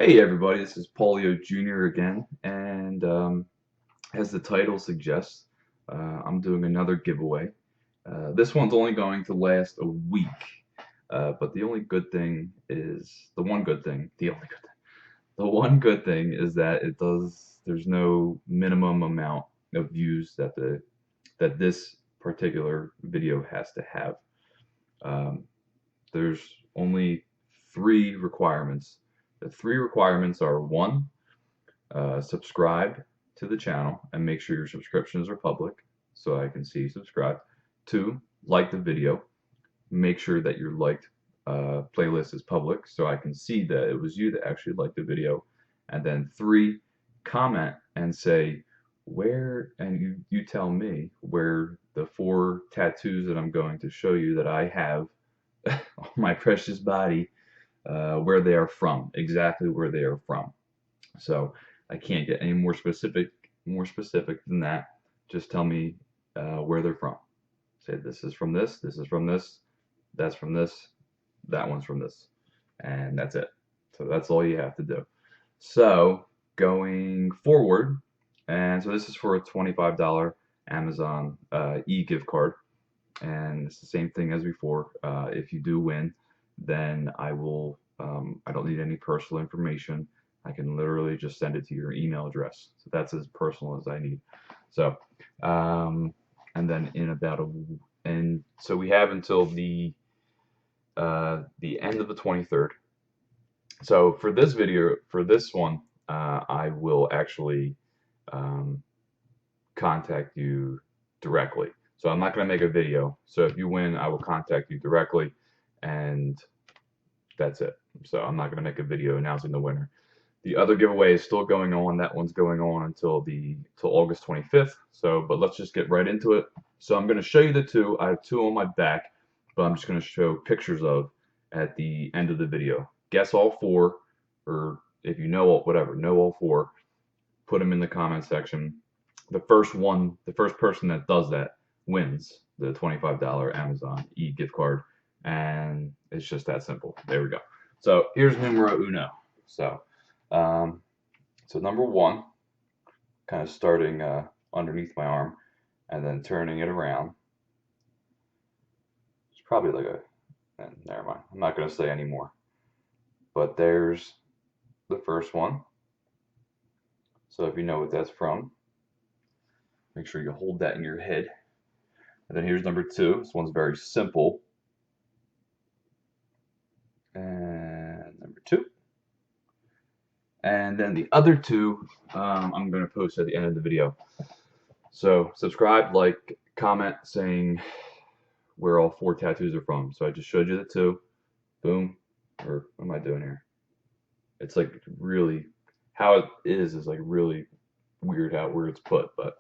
Hey everybody, this is Paulio Jr. again, and as the title suggests, I'm doing another giveaway. This one's only going to last a week, but the only good thing is the one good thing is that there's no minimum amount of views that this particular video has to have. Um, there's only three requirements. The three requirements are: one, subscribe to the channel and make sure your subscriptions are public so I can see you subscribe. Two, like the video. Make sure that your liked playlist is public so I can see that it was you that actually liked the video. And then three, comment and say and you tell me where the four tattoos that I'm going to show you that I have on my precious body, where they are from, exactly where they are from. So I can't get any more specific than that. Just tell me where they're from. Say this is from this is from this, that's from this, that one's from this, and that's it. So that's all you have to do. So going forward, and so this is for a $25 Amazon e-gift card, and it's the same thing as before. If you do win, then I will. I don't need any personal information. I can literally just send it to your email address. So that's as personal as I need. So, and then and so we have until the end of the 23rd. So for this video, for this one, I will actually contact you directly. So I'm not going to make a video. So if you win, I will contact you directly, and that's it. So I'm not going to make a video announcing the winner. The other giveaway is still going on. That one's going on until August 25th. So, but let's just get right into it. So I'm going to show you the two. I have two on my back, but I'm just going to show pictures of at the end of the video. Guess all four, or if you know whatever, know all four. Put them in the comment section. The first person that does that wins the $25 Amazon e-gift card, and it's just that simple. There we go. So here's numero uno. So, so number one, kind of starting underneath my arm, and then turning it around. It's probably like never mind. I'm not going to say anymore. But there's the first one. So if you know what that's from, make sure you hold that in your head. And then here's number two. This one's very simple. And number two. And then the other two, I'm going to post at the end of the video. So subscribe, like, comment saying where all four tattoos are from. So I just showed you the two. Boom. Or what am I doing here? It's like really, how it is like really weird where it's put. But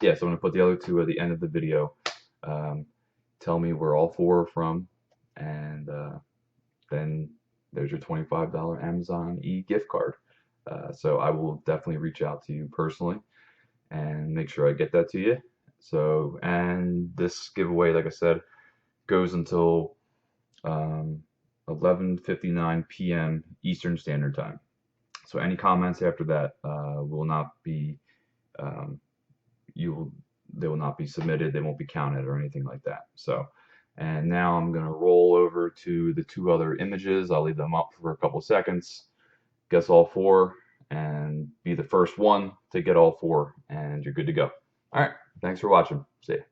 yeah, so I'm going to put the other two at the end of the video. Tell me where all four are from, and then there's your $25 Amazon e-gift card. So I will definitely reach out to you personally and make sure I get that to you. So, and this giveaway, like I said, goes until 11:59 p.m. Eastern Standard Time. So any comments after that will not be they will not be submitted. They won't be counted or anything like that. So, and now I'm going to roll over to the two other images. I'll leave them up for a couple seconds. Guess all four and be the first one to get all four, and you're good to go. All right. Thanks for watching. See ya.